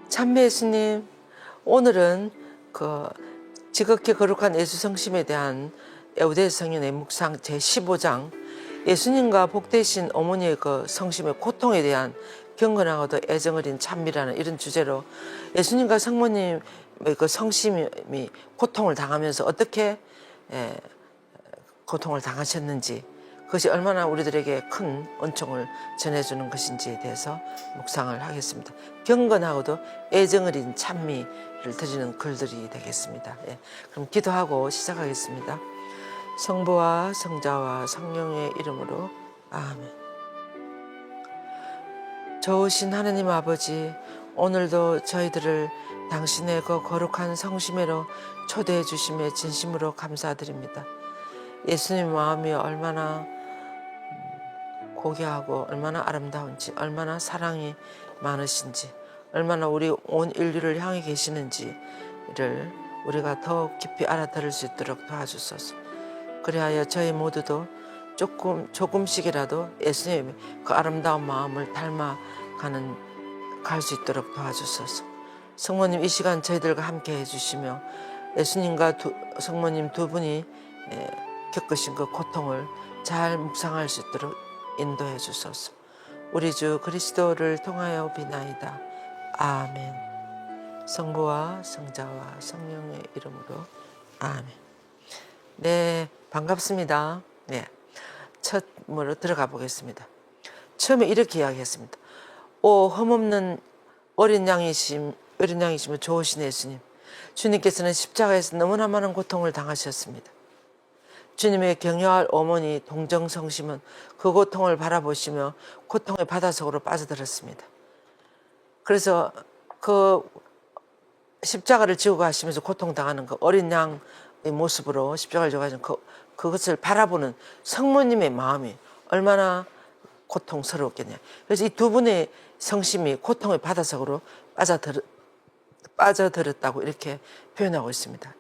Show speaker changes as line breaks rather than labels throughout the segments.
참배 예수님, 오늘은 그 지극히 거룩한 예수 성심에 대한 에우대 성인의 묵상 제15장 예수님과 복되신 어머니의 그 성심의 고통에 대한 경건하고도 애정 어린 찬미라는 이런 주제로 예수님과 성모님의 그 성심이 고통을 당하면서 어떻게 고통을 당하셨는지, 그것이 얼마나 우리들에게 큰 은총을 전해주는 것인지에 대해서 묵상을 하겠습니다. 경건하고도 애정 어린 찬미를 드리는 글들이 되겠습니다. 그럼 기도하고 시작하겠습니다. 성부와 성자와 성령의 이름으로 아멘. 좋으신 하느님 아버지, 오늘도 저희들을 당신의 그 거룩한 성심회로 초대해 주심에 진심으로 감사드립니다. 예수님 마음이 얼마나 고귀하고 얼마나 아름다운지, 얼마나 사랑이 많으신지, 얼마나 우리 온 인류를 향해 계시는지를 우리가 더욱 깊이 알아들을 수 있도록 도와주소서. 그리하여 저희 모두도 조금씩이라도 예수님의 그 아름다운 마음을 갈 수 있도록 도와주소서. 성모님, 이 시간 저희들과 함께 해주시며 예수님과 성모님 두 분이 겪으신 그 고통을 잘 묵상할 수 있도록 인도해 주소서. 우리 주 그리스도를 통하여 비나이다. 아멘. 성부와 성자와 성령의 이름으로 아멘. 네, 반갑습니다. 네, 첫으로 들어가 보겠습니다. 처음에 이렇게 이야기했습니다. 오 흠없는 어린 양이시며 좋으신 예수님, 주님께서는 십자가에서 너무나 많은 고통을 당하셨습니다. 주님의 경외할 어머니 동정성심은 그 고통을 바라보시며 고통의 바다속으로 빠져들었습니다. 그래서 그 십자가를 지고 가시면서 고통당하는 그 어린 양의 모습으로 십자가를 지고 가시는 그것을 바라보는 성모님의 마음이 얼마나 고통스러웠겠냐. 그래서 이 두 분의 성심이 고통의 바다속으로 빠져들었다고 이렇게 표현하고 있습니다.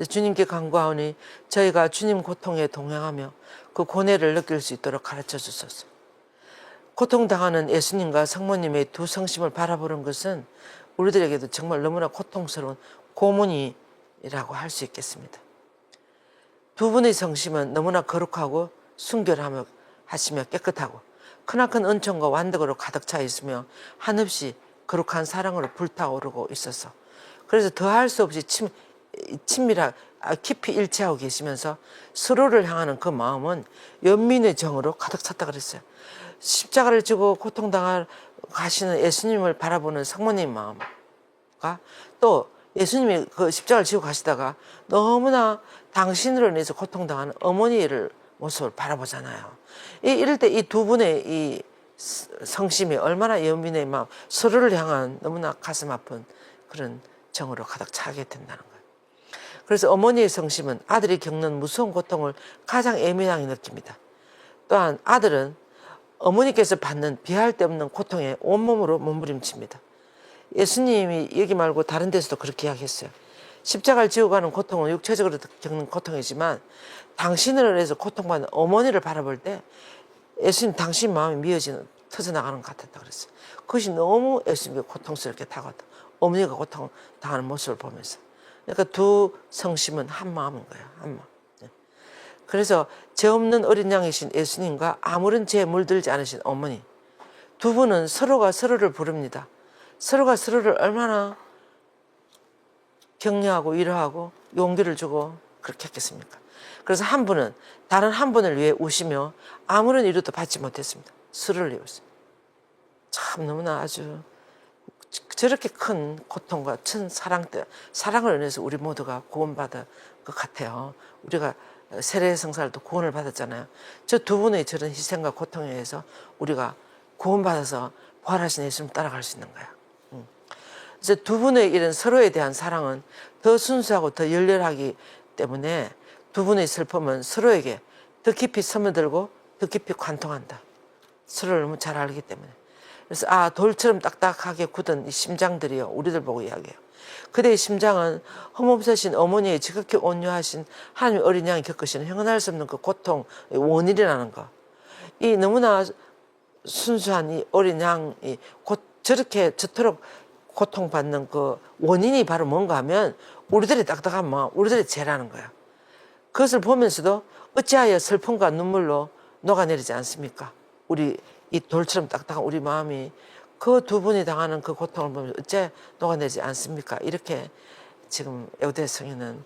주님께 간구하오니 저희가 주님 고통에 동행하며 그 고뇌를 느낄 수 있도록 가르쳐 주소서. 고통당하는 예수님과 성모님의 두 성심을 바라보는 것은 우리들에게도 정말 너무나 고통스러운 고문이라고 할 수 있겠습니다. 두 분의 성심은 너무나 거룩하고 순결하며 깨끗하고 크나큰 은총과 완덕으로 가득 차 있으며 한없이 거룩한 사랑으로 불타오르고 있어서, 그래서 더할 수 없이 깊이 일치하고 계시면서 서로를 향하는 그 마음은 연민의 정으로 가득 찼다 그랬어요. 십자가를 지고 고통당하시는 예수님을 바라보는 성모님 마음과 또 예수님이 그 십자가를 지고 가시다가 너무나 당신으로 인해서 고통당하는 어머니의 모습을 바라보잖아요. 이럴 때 이 두 분의 이 성심이 얼마나 연민의 마음, 서로를 향한 너무나 가슴 아픈 그런 정으로 가득 차게 된다는 거예요. 그래서 어머니의 성심은 아들이 겪는 무서운 고통을 가장 예민하게 느낍니다. 또한 아들은 어머니께서 받는 비할 데 없는 고통에 온몸으로 몸부림칩니다. 예수님이 여기 말고 다른 데서도 그렇게 이야기했어요. 십자가를 지고 가는 고통은 육체적으로 겪는 고통이지만 당신을 위해서 고통받는 어머니를 바라볼 때 예수님 당신 마음이 터져나가는 것 같았다 그랬어요. 그것이 너무 예수님이 고통스럽게 다가왔다. 어머니가 고통당하는 모습을 보면서. 그러니까 두 성심은 한 마음인 거예요. 한 마음. 그래서 죄 없는 어린 양이신 예수님과 아무런 죄에 물들지 않으신 어머니, 두 분은 서로가 서로를 부릅니다. 서로가 서로를 얼마나 격려하고 위로하고 용기를 주고 그렇게 했겠습니까? 그래서 한 분은 다른 한 분을 위해 우시며 아무런 위로도 받지 못했습니다. 서로를 위해서. 참 너무나 아주 저렇게 큰 고통과 큰 사랑을 인해서 우리 모두가 구원받은 것 같아요. 우리가 세례성사를 또 구원을 받았잖아요. 저 두 분의 저런 희생과 고통에 의해서 우리가 구원받아서 부활하신 예수님 따라갈 수 있는 거야. 그래서 두 분의 이런 서로에 대한 사랑은 더 순수하고 더 열렬하기 때문에 두 분의 슬픔은 서로에게 더 깊이 스며들고 더 깊이 관통한다. 서로를 너무 잘 알기 때문에. 그래서 돌처럼 딱딱하게 굳은 이 심장들이요, 우리들 보고 이야기해요. 그대의 심장은 흠없으신 어머니의 지극히 온유하신 하나님의 어린 양이 겪으시는 형언할 수 없는 그 고통의 원인이라는 거. 이 너무나 순수한 이 어린 양이 저토록 고통받는 그 원인이 바로 뭔가 하면 우리들이 딱딱한 마음, 우리들이 죄라는 거야. 그것을 보면서도 어찌하여 슬픔과 눈물로 녹아내리지 않습니까? 우리 이 돌처럼 딱딱한 우리 마음이 그 두 분이 당하는 그 고통을 보면서 어째 녹아내리지 않습니까? 이렇게 지금 에우대 성인은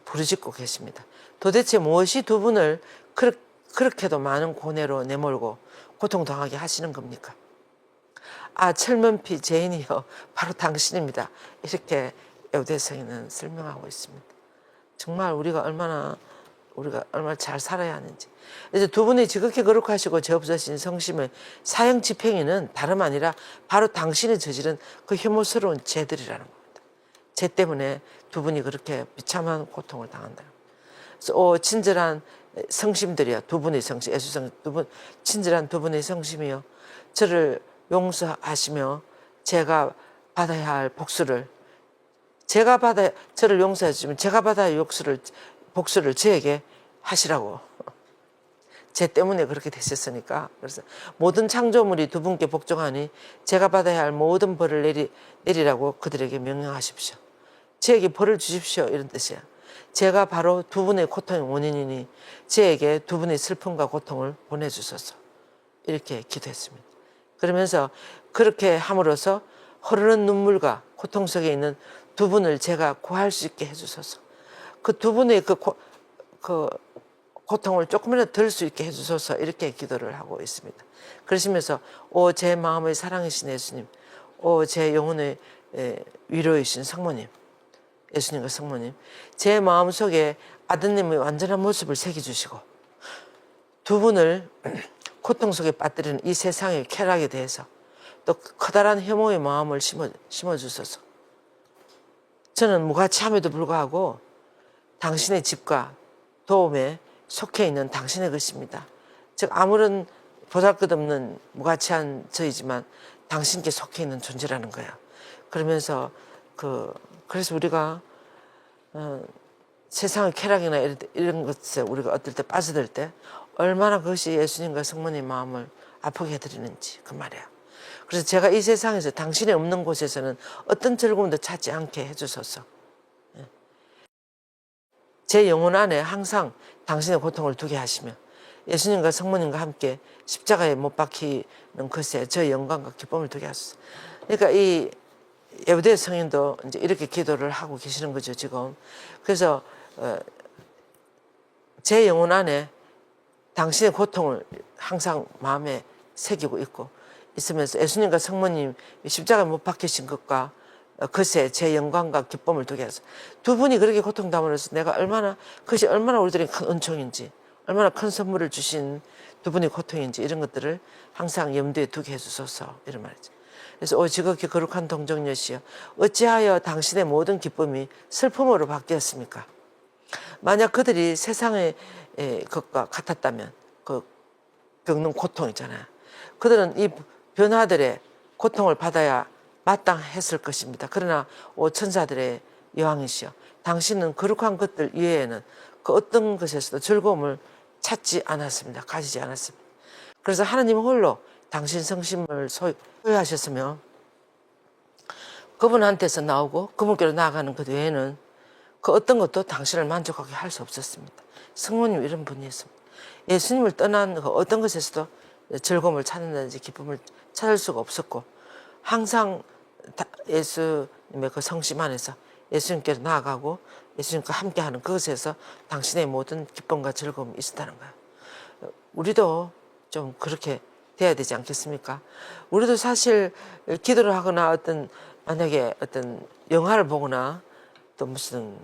부르짖고 계십니다. 도대체 무엇이 두 분을 그렇게도 많은 고뇌로 내몰고 고통당하게 하시는 겁니까? 아, 철문피 죄인이여 바로 당신입니다. 이렇게 에우대 성인은 설명하고 있습니다. 정말 우리가 얼마나 잘 살아야 하는지. 이제 두 분이 지극히 거룩하시고 죄 없으신 성심의 사형 집행위는 다름 아니라 바로 당신이 저지른 그 혐오스러운 죄들이라는 겁니다. 죄 때문에 두 분이 그렇게 비참한 고통을 당한다. 그래서 친절한 성심들이여, 두 분의 성심, 예수성 친절한 두 분의 성심이여, 저를 용서하시며 제가 받아야 할 복수를 저를 용서해 주시면 제가 받아야 할 복수를 저에게 하시라고. 제 때문에 그렇게 되셨으니까. 그래서 모든 창조물이 두 분께 복종하니 제가 받아야 할 모든 벌을 내리라고 그들에게 명령하십시오. 저에게 벌을 주십시오. 이런 뜻이야. 제가 바로 두 분의 고통의 원인이니 저에게 두 분의 슬픔과 고통을 보내주소서. 이렇게 기도했습니다. 그러면서 그렇게 함으로써 흐르는 눈물과 고통 속에 있는 두 분을 제가 구할 수 있게 해주소서. 그 두 분의 그 고통을 조금이라도 덜 수 있게 해주소서. 이렇게 기도를 하고 있습니다. 그러시면서 제 마음의 사랑이신 예수님, 제 영혼의 위로이신 성모님, 예수님과 성모님, 제 마음속에 아드님의 완전한 모습을 새겨주시고 두 분을 고통 속에 빠뜨리는 이 세상의 쾌락에 대해서 또 커다란 혐오의 마음을 심어주소서. 저는 무가치함에도 불구하고 당신의 집과 도움에 속해 있는 당신의 것입니다. 즉 아무런 보잘것없는 무가치한 저이지만 당신께 속해 있는 존재라는 거야. 그러면서 그래서 우리가 세상의 쾌락이나 이런 것에 우리가 어떨 때 빠져들 때 얼마나 그것이 예수님과 성모님 마음을 아프게 해드리는지 그 말이야. 그래서 제가 이 세상에서 당신이 없는 곳에서는 어떤 즐거움도 찾지 않게 해주소서. 제 영혼 안에 항상 당신의 고통을 두게 하시며 예수님과 성모님과 함께 십자가에 못 박히는 것에 저의 영광과 기쁨을 두게 하소서. 그러니까 이 에우대 성인도 이제 이렇게 기도를 하고 계시는 거죠, 지금. 그래서 제 영혼 안에 당신의 고통을 항상 마음에 새기고 있으면서 예수님과 성모님 십자가에 못 박히신 것과 그것에 제 영광과 기쁨을 두게 해서 두 분이 그렇게 고통당하면서 그것이 얼마나 우리들이 큰 은총인지, 얼마나 큰 선물을 주신 두 분의 고통인지 이런 것들을 항상 염두에 두게 해주소서. 이런 말이죠. 그래서 지극히 거룩한 동정녀시여, 어찌하여 당신의 모든 기쁨이 슬픔으로 바뀌었습니까? 만약 그들이 세상의 것과 같았다면 겪는 고통 있잖아요. 그들은 이 변화들의 고통을 받아야 마땅했을 것입니다. 그러나 천사들의 여왕이시여, 당신은 거룩한 것들 이외에는 그 어떤 것에서도 즐거움을 찾지 않았습니다. 가지지 않았습니다. 그래서 하나님 홀로 당신 성심을 소유하셨으며 그분한테서 나오고 그분께로 나아가는 것 외에는 그 어떤 것도 당신을 만족하게 할 수 없었습니다. 성모님 이런 분이었습니다. 예수님을 떠난 그 어떤 것에서도 즐거움을 찾는다든지 기쁨을 찾을 수가 없었고 항상 예수님의 그 성심 안에서 예수님께로 나아가고 예수님과 함께하는 그것에서 당신의 모든 기쁨과 즐거움이 있었다는 거예요. 우리도 좀 그렇게 돼야 되지 않겠습니까? 우리도 사실 기도를 하거나 만약에 어떤 영화를 보거나 또 무슨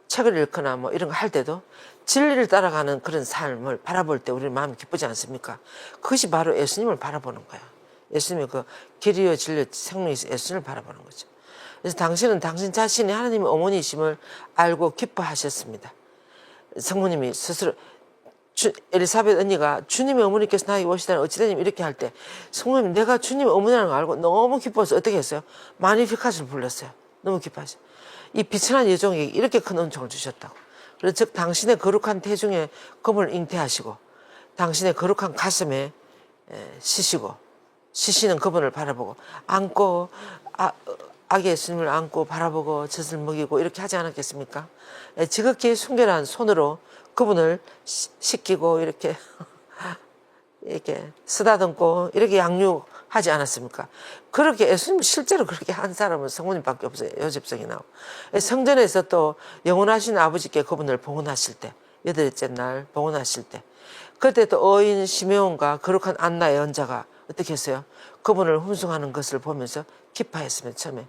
책을 읽거나 뭐 이런 거 할 때도 진리를 따라가는 그런 삶을 바라볼 때 우리 마음이 기쁘지 않습니까? 그것이 바로 예수님을 바라보는 거야. 예수님의 그 길이요 진리요 생명이신 예수님을 바라보는 거죠. 그래서 당신은 당신 자신이 하나님의 어머니이심을 알고 기뻐하셨습니다. 성모님이 스스로 엘리사벳 언니가 주님의 어머니께서 나에게 오시다니 어찌되냐면 이렇게 할 때 성모님 내가 주님의 어머니라는 걸 알고 너무 기뻐서 어떻게 했어요? 마니피카스를 불렀어요. 너무 기뻐하셔. 이 비천한 여종에게 이렇게 큰 은총을 주셨다고. 그래서 즉 당신의 거룩한 태중에 검을 잉태하시고 당신의 거룩한 가슴에 시시고 쉬시는 그분을 바라보고 안고 아기 예수님을 안고 바라보고 젖을 먹이고 이렇게 하지 않았겠습니까? 지극히 순결한 손으로 그분을 씻기고 이렇게 쓰다듬고 이렇게 양육하지 않았습니까? 그렇게 예수님 실제로 그렇게 한 사람은 성모님밖에 없어요. 요셉성이 나오고. 성전에서 또 영원하신 아버지께 그분을 봉헌하실 때, 8째 날 봉헌하실 때, 그때 또 어인 시메온과 거룩한 안나의 언자가 어떻게 했어요? 그분을 훈숭하는 것을 보면서 기뻐했습니다. 처음에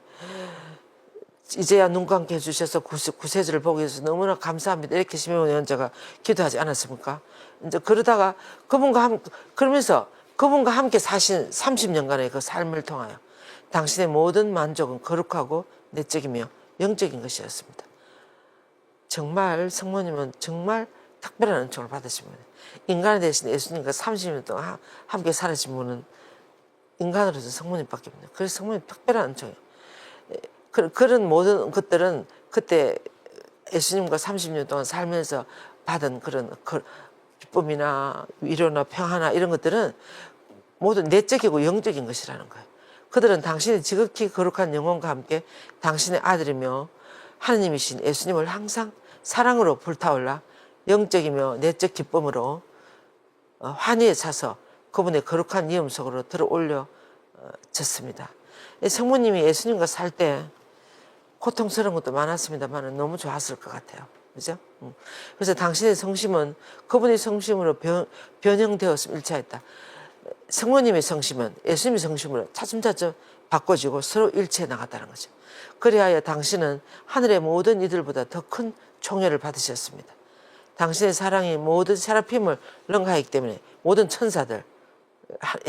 이제야 눈 감게 해주셔서 구세주를 보기 위해서 너무나 감사합니다. 이렇게 시메온의 언자가 기도하지 않았습니까? 이제 그러다가 그러면서 그분과 함께 사신 30년간의 그 삶을 통하여 당신의 모든 만족은 거룩하고 내적이며 영적인 것이었습니다. 정말 성모님은 정말 특별한 은총을 받으십니다. 인간이 되신 예수님과 30년 동안 함께 살아신 분은 인간으로서 성모님밖에 없네요. 그래서 성모님 특별한 은총이에요. 그런 모든 것들은 그때 예수님과 30년 동안 살면서 받은 그런 기쁨이나 위로나 평화나 이런 것들은 모두 내적이고 영적인 것이라는 거예요. 그들은 당신의 지극히 거룩한 영혼과 함께 당신의 아들이며 하느님이신 예수님을 항상 사랑으로 불타올라 영적이며 내적 기쁨으로 환희에 차서 그분의 거룩한 이음 속으로 들어 올려졌습니다. 성모님이 예수님과 살 때 고통스러운 것도 많았습니다만 너무 좋았을 것 같아요. 그죠? 그래서 당신의 성심은 그분의 성심으로 변형되었음 일치했다. 성모님의 성심은 예수님의 성심으로 차츰차츰 바꿔지고 서로 일치해 나갔다는 거죠. 그리하여 당신은 하늘의 모든 이들보다 더 큰 총애를 받으셨습니다. 당신의 사랑이 모든 세라핌을 능가하기 때문에 모든 천사들,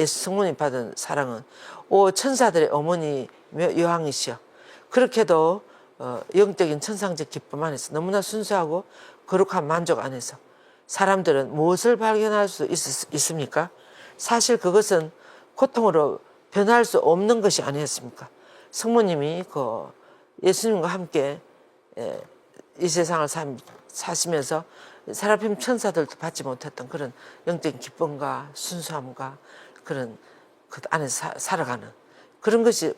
성모님 받은 사랑은 오 천사들의 어머니며 여왕이시여 그렇게도 영적인 천상적 기쁨 안에서 너무나 순수하고 거룩한 만족 안에서 사람들은 무엇을 발견할 수 있습니까? 사실 그것은 고통으로 변할 수 없는 것이 아니었습니까? 성모님이 그 예수님과 함께 이 세상을 사시면서 세라핌 천사들도 받지 못했던 그런 영적인 기쁨과 순수함과 그런 그 안에서 살아가는 그런 것이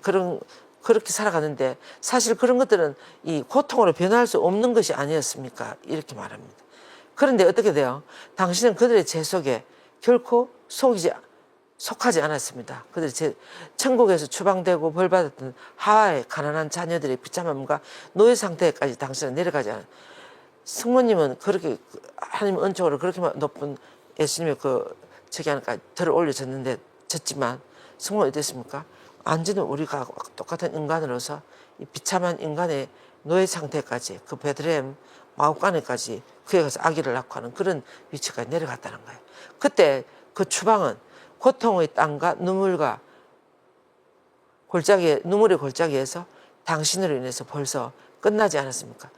그렇게 살아가는데 사실 그런 것들은 이 고통으로 변할 수 없는 것이 아니었습니까? 이렇게 말합니다. 그런데 어떻게 돼요? 당신은 그들의 재속에 결코 속하지 않았습니다. 그들이 천국에서 추방되고 벌받았던 하와의 가난한 자녀들의 비참함과 노예 상태까지 당신은 내려가지 않아요. 성모님은 그렇게 하나님 은총으로 그렇게 높은 예수님의 저기 하나까지 들어 올려졌는데 졌지만 성모는 어땠습니까? 완전히 우리가 똑같은 인간으로서 이 비참한 인간의 노예 상태까지 그 베들레헴 마옥간에까지 그에 가서 아기를 낳고 하는 그런 위치까지 내려갔다는 거예요. 그때 그 추방은 고통의 땅과 눈물의 골짜기에서 당신으로 인해서 벌써 끝나지 않았습니까?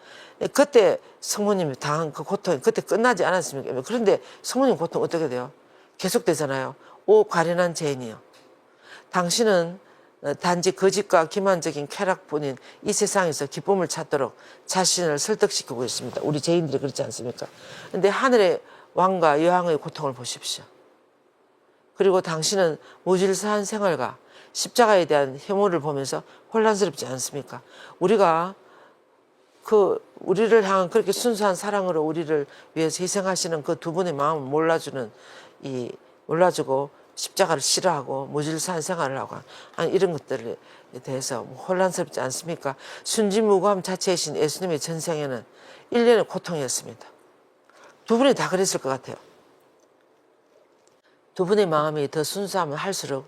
그때 성모님이 당한 그 고통이 그때 끝나지 않았습니까? 그런데 성모님 고통 어떻게 돼요? 계속되잖아요. 오 가련한 죄인이요. 당신은 단지 거짓과 기만적인 쾌락뿐인 이 세상에서 기쁨을 찾도록 자신을 설득시키고 있습니다. 우리 죄인들이 그렇지 않습니까? 그런데 하늘의 왕과 여왕의 고통을 보십시오. 그리고 당신은 무질서한 생활과 십자가에 대한 혐오를 보면서 혼란스럽지 않습니까? 우리가 우리를 향한 그렇게 순수한 사랑으로 우리를 위해서 희생하시는 그 두 분의 마음을 몰라주고 십자가를 싫어하고 무질서한 생활을 하고 이런 것들에 대해서 혼란스럽지 않습니까? 순진무구함 자체이신 예수님의 전생에는 1년의 고통이었습니다. 두 분이 다 그랬을 것 같아요. 두 분의 마음이 더 순수하면 할수록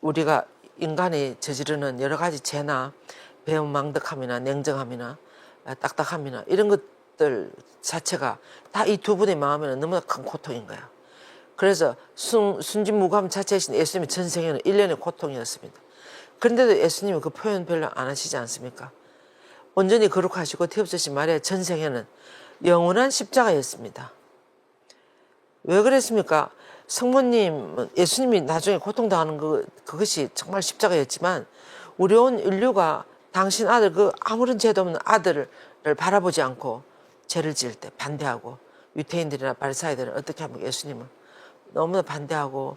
우리가 인간이 저지르는 여러 가지 죄나 배은망덕함이나 냉정함이나 딱딱함이나 이런 것들 자체가 다 이 두 분의 마음에는 너무나 큰 고통인 거야. 그래서 순진무구함 자체이신 예수님의 전생에는 1년의 고통이었습니다. 그런데도 예수님은 그 표현 별로 안 하시지 않습니까? 온전히 거룩하시고 뒤없으신 마리아의 전생에는 영원한 십자가였습니다. 왜 그랬습니까? 성모님, 예수님이 나중에 고통당하는 그것이 정말 십자가였지만 우리 온 인류가 당신 아들 아무런 죄도 없는 아들을 바라보지 않고 죄를 지을 때 반대하고 유태인들이나 바리사이들은 어떻게 합니까? 예수님을 너무나 반대하고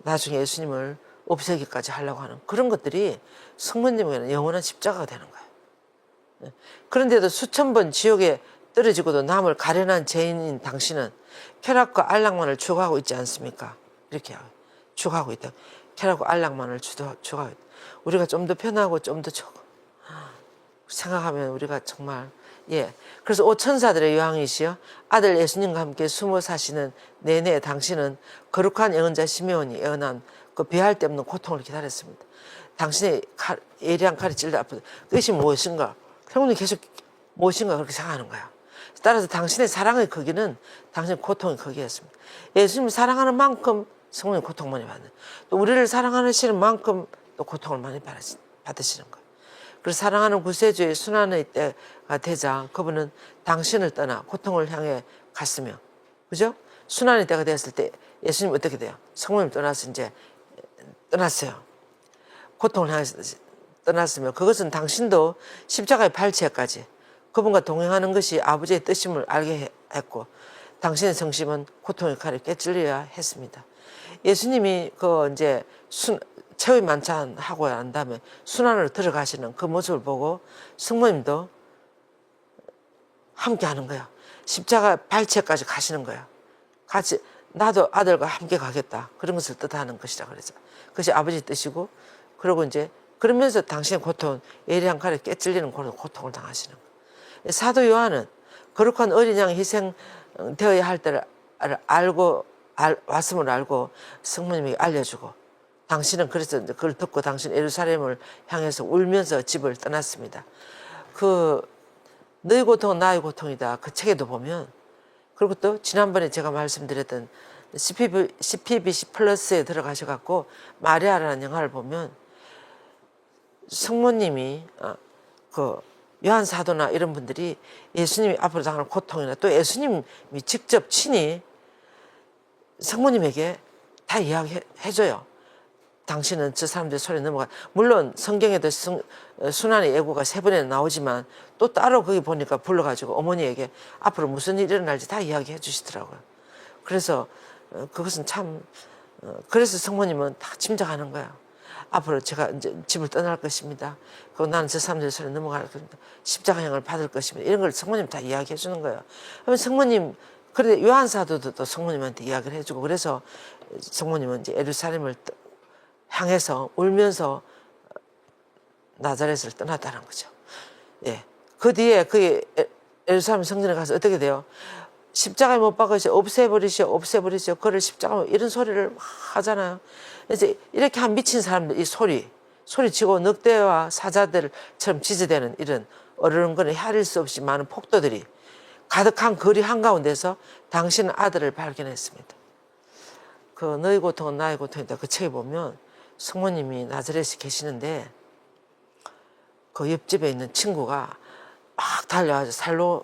나중에 예수님을 없애기까지 하려고 하는 그런 것들이 성모님에게는 영원한 십자가가 되는 거예요. 그런데도 수천 번 지옥에 떨어지고도 남을 가련한 죄인인 당신은 쾌락과 안락만을 추구하고 있지 않습니까? 이렇게 추구하고 있다. 쾌락과 안락만을 추구하고 있다. 우리가 좀 더 편하고 좀 더 좋고 생각하면 우리가 정말 그래서 오천사들의 여왕이시여 아들 예수님과 함께 숨어 사시는 내내 당신은 거룩한 예언자 시me온이 예언한 그 비할 데 없는 고통을 기다렸습니다. 당신의 예리한 칼이 찔러 아프다. 그것이 무엇인가? 성모님 계속 무엇인가 그렇게 생각하는 거야. 따라서 당신의 사랑의 크기는 당신의 고통의 크기였습니다. 예수님 사랑하는 만큼 성모님 고통 많이 받는. 또 우리를 사랑하시는 만큼 또 고통을 많이 받으시는 거예요. 그래서 사랑하는 구세주의 순환의 때가 되자 그분은 당신을 떠나 고통을 향해 갔으며, 그죠? 순환의 때가 되었을 때 예수님 어떻게 돼요? 성모님 떠나서 이제 떠났어요. 고통을 향해서 떠났으며 그것은 당신도 십자가의 발치에까지 그분과 동행하는 것이 아버지의 뜻임을 알게 했고 당신의 성심은 고통의 칼에 깨찔려야 했습니다. 예수님이 이제 최후의 만찬하고 난 다음에 순환으로 들어가시는 그 모습을 보고 성모님도 함께 하는 거야. 십자가 발치에까지 가시는 거야. 같이 나도 아들과 함께 가겠다. 그런 것을 뜻하는 것이라 그랬죠. 그것이 아버지 뜻이고 그러고 이제 그러면서 당신의 고통, 예리한 칼에 깨찔리는 그런 고통을 당하시는 거예요. 사도 요한은 거룩한 어린 양이 희생되어야 할 때를 왔음을 알고 성모님에게 알려주고 당신은 그래서 그걸 듣고 당신 예루살렘을 향해서 울면서 집을 떠났습니다. 너희 고통은 나의 고통이다. 그 책에도 보면 그리고 또 지난번에 제가 말씀드렸던 CPBC 플러스에 들어가셔갖고 마리아라는 영화를 보면 성모님이 요한 사도나 이런 분들이 예수님이 앞으로 당할 고통이나 또 예수님이 직접 친히 성모님에게 다 이야기해줘요. 당신은 저 사람들의 소리에 넘어가. 물론 성경에도 순환의 예고가 3번이나 나오지만 또 따로 거기 보니까 불러가지고 어머니에게 앞으로 무슨 일이 일어날지 다 이야기해 주시더라고요. 그래서 그것은 참 그래서 성모님은 다 짐작하는 거야. 앞으로 제가 이제 집을 떠날 것입니다. 그리고 나는 저 사람들의 소리에 넘어갈 것입니다. 십자가형을 받을 것입니다. 이런 걸 성모님 다 이야기해 주는 거예요. 그러면 성모님 그런데 요한 사도도 또 성모님한테 이야기를 해주고 그래서 성모님은 이제 예루살렘을 향해서 울면서 나자렛을 떠났다는 거죠. 그 뒤에 그 예루살렘 성전에 가서 어떻게 돼요? 십자가에 못 박으시오, 없애버리시오, 그를 십자가 이런 소리를 막 하잖아요. 이제 이렇게 한 미친 사람들 이 소리치고 늑대와 사자들처럼 지저대는 이런 어르렁거리는 헤아릴 수 없이 많은 폭도들이 가득한 거리 한가운데서 당신은 아들을 발견했습니다. 너희 고통은 나의 고통이다. 그 책에 보면 성모님이 나자렛에 계시는데 그 옆집에 있는 친구가 막 달려와서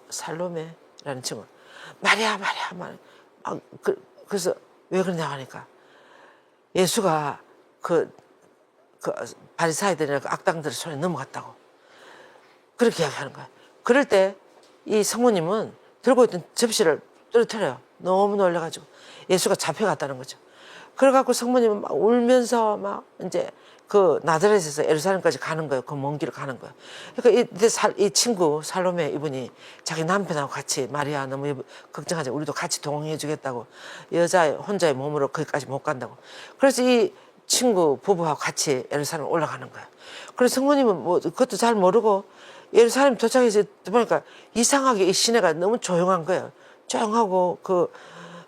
살로메라는 친구 마리아 그래서 왜 그러냐 하니까 예수가 그 바리사이들이나 그 악당들의 손에 넘어갔다고 그렇게 이야기하는 거야. 그럴 때 이 성모님은 들고 있던 접시를 떨어뜨려요. 너무 놀라가지고 예수가 잡혀갔다는 거죠. 그래갖고 성모님은 막 울면서 막 이제 그 나자렛에서 예루살렘까지 가는 거예요. 그 먼 길을 가는 거예요. 그러니까 이 친구 살로메 이분이 자기 남편하고 같이 마리아 너무 걱정하지 우리도 같이 동행해 주겠다고 여자 혼자의 몸으로 거기까지 못 간다고. 그래서 이 친구 부부하고 같이 예루살렘 올라가는 거예요. 그래서 성모님은 뭐 그것도 잘 모르고 예루살렘 도착해서 보니까 이상하게 이 시내가 너무 조용한 거예요. 조용하고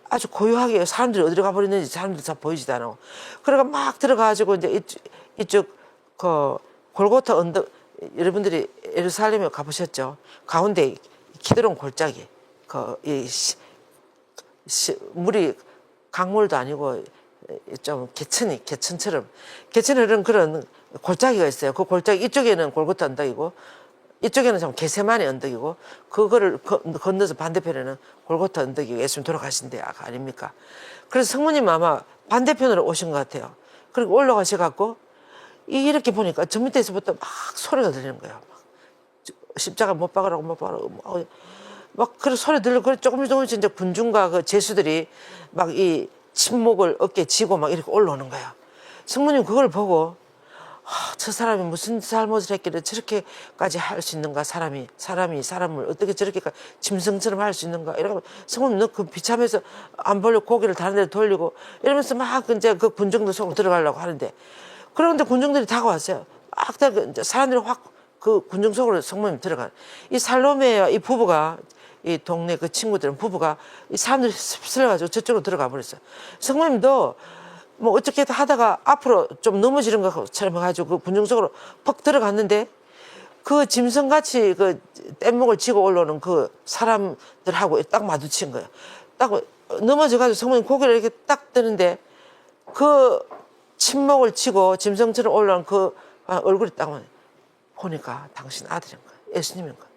아주 고요하게 사람들이 어디로 가버렸는지 사람들이 잘 보이지도 않고. 그러니까 막 들어가가지고 이제 이쪽 골고타 언덕 여러분들이 예루살렘에 가보셨죠? 가운데 기드론 골짜기 물이 강물도 아니고 좀 개천처럼 흐르는 그런 골짜기가 있어요. 그 골짜기 이쪽에는 골고타 언덕이고 이쪽에는 좀 게세마네 언덕이고 그거를 건너서 반대편에는 골고타 언덕이고 예수님 돌아가신 데 아닙니까? 그래서 성모님 아마 반대편으로 오신 것 같아요. 그리고 올라가셔갖고 이렇게 보니까 저 밑에서부터 막 소리가 들리는 거예요. 막 십자가 못 박으라고 막 그런 소리 들리고 조금씩 이제 군중과 그 제수들이 막 이 침묵을 어깨에 쥐고 막 이렇게 올라오는 거예요. 성모님 그걸 보고 저 사람이 무슨 잘못을 했길래 저렇게까지 할 수 있는가. 사람이 사람을 어떻게 저렇게 짐승처럼 할 수 있는가. 이러고 성모님 너 그 비참해서 안 보려고 고개를 다른 데로 돌리고 이러면서 막 이제 그 군중들 속으로 들어가려고 하는데, 그런데 군중들이 다가왔어요. 막 이제 사람들이 확 그 군중 속으로 성모님 들어가. 이 살로메와 이 부부가, 이 동네 그 친구들은 부부가 이 사람들이 휩쓸려가지고 저쪽으로 들어가 버렸어요. 성모님도 뭐 어떻게 하다가 앞으로 좀 넘어지는 것처럼 해가지고 그 군중 속으로 퍽 들어갔는데, 그 짐승같이 그 뗏목을 지고 올라오는 그 사람들하고 딱 마주친 거예요. 딱 넘어져가지고 성모님 고개를 이렇게 딱 드는데, 그 침묵을 치고 짐승처럼 올라오는 그 얼굴이 딱 보니까 당신 아들인 거예요. 예수님인 거예요.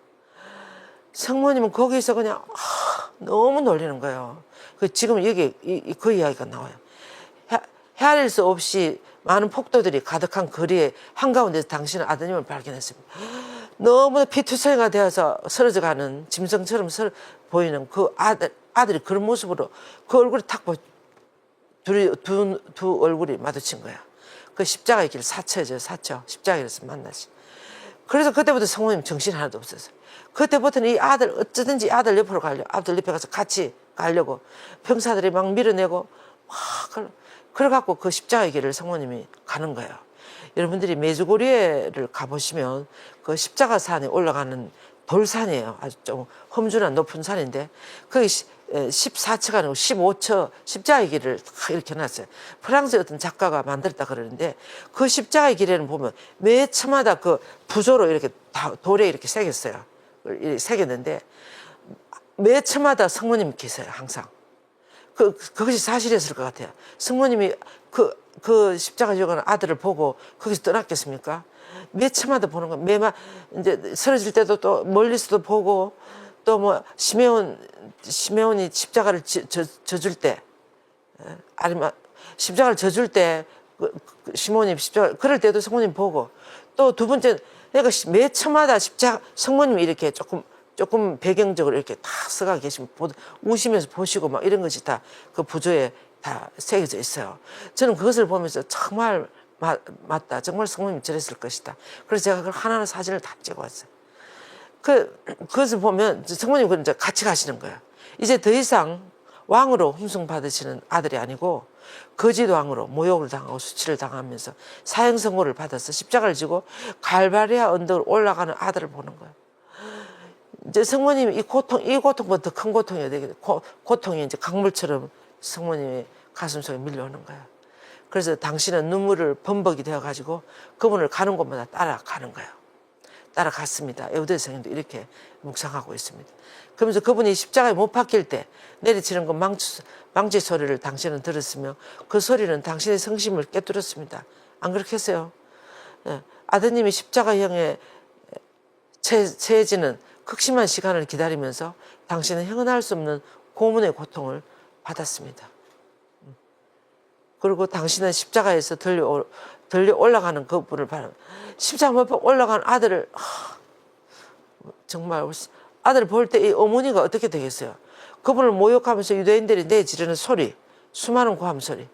성모님은 거기서 그냥 너무 놀리는 거예요. 그 지금 여기 그 이야기가 나와요. 헤아릴 수 없이 많은 폭도들이 가득한 거리에 한가운데서 당신은 아드님을 발견했습니다. 너무 피투성이가 되어서 쓰러져가는 짐승처럼 보이는 그 아들이 그런 모습으로 그 얼굴이 탁 두 얼굴이 마주친 거야. 그 십자가의 길, 사처죠, 사처. 십자가의 길에서 만나시. 그래서 그때부터 성모님 정신 하나도 없었어요. 그때부터는 이 아들 어쩌든지 아들 옆으로 가려고, 아들 옆에 가서 같이 가려고 병사들이 막 밀어내고 막 그래갖고 그 십자가의 길을 성모님이 가는 거예요. 여러분들이 메주고리에를 가보시면 그 십자가산에 올라가는 돌산이에요. 아주 좀 험준한 높은 산인데 거기 14처가 아니고 15처 십자가의 길을 이렇게 해놨어요. 프랑스의 어떤 작가가 만들었다 그러는데, 그 십자가의 길에는 보면 매 처마다 그 부조로 이렇게 돌에 이렇게 새겼어요. 이렇게 새겼는데 매 처마다 성모님이 계세요. 항상. 그것이 사실이었을 것 같아요. 성모님이 그 십자가 지고 아들을 보고 거기서 떠났겠습니까? 매 차마다 보는 거예요. 매만 이제 쓰러질 때도 또 멀리서도 보고, 또 뭐 시메온이 십자가를 져줄 때, 아니면 십자가를 져줄 때 시몬이 십자가 그럴 때도 성모님 보고, 또 두 번째, 그러니까 매 차마다 십자가 성모님이 이렇게 조금 배경적으로 이렇게 다 써가 계시면 우시면서 보시고 막 이런 것이 다 그 부조에 다 새겨져 있어요. 저는 그것을 보면서 정말 맞다. 정말 성모님이 저랬을 것이다. 그래서 제가 그걸 하나하나 사진을 다 찍어왔어요. 그것을 보면 성모님은 이제 같이 가시는 거예요. 이제 더 이상 왕으로 흠숭받으시는 아들이 아니고 거짓 왕으로 모욕을 당하고 수치를 당하면서 사형선고를 받아서 십자가를 지고 갈바리아 언덕을 올라가는 아들을 보는 거예요. 이제 성모님이 이 고통보다 더 큰 고통이 되게 고통이 이제 강물처럼 성모님의 가슴 속에 밀려오는 거예요. 그래서 당신은 눈물을 범벅이 되어가지고 그분을 가는 곳마다 따라가는 거예요. 따라갔습니다. 에우대 성인도 이렇게 묵상하고 있습니다. 그러면서 그분이 십자가에 못 박힐 때 내리치는 그 망치 소리를 당신은 들었으며 그 소리는 당신의 성심을 깨뜨렸습니다. 안 그렇겠어요? 예. 아드님이 십자가형에 처해지는 극심한 시간을 기다리면서 당신은 형언할 수 없는 고문의 고통을 받았습니다. 그리고 당신은 십자가에서 들려 올라가는 그분을 바라, 십자가 못 올라간 아들을, 정말 아들을 볼 때 이 어머니가 어떻게 되겠어요? 그분을 모욕하면서 유대인들이 내지르는 소리, 수많은 고함 소리,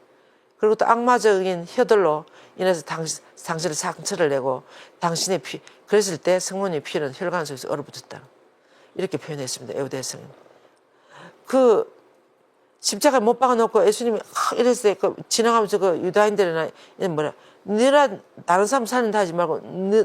그리고 또 악마적인 혀들로 인해서 당신의 상처를 내고 당신의 피, 그랬을 때 성모님의 피는 혈관 속에서 얼어붙었다. 이렇게 표현했습니다. 에우대성인. 그 십자가에 못 박아놓고 예수님이 이랬을 때 지나가면서 그 유다인들이나 너나 다른 사람 살린다 하지 말고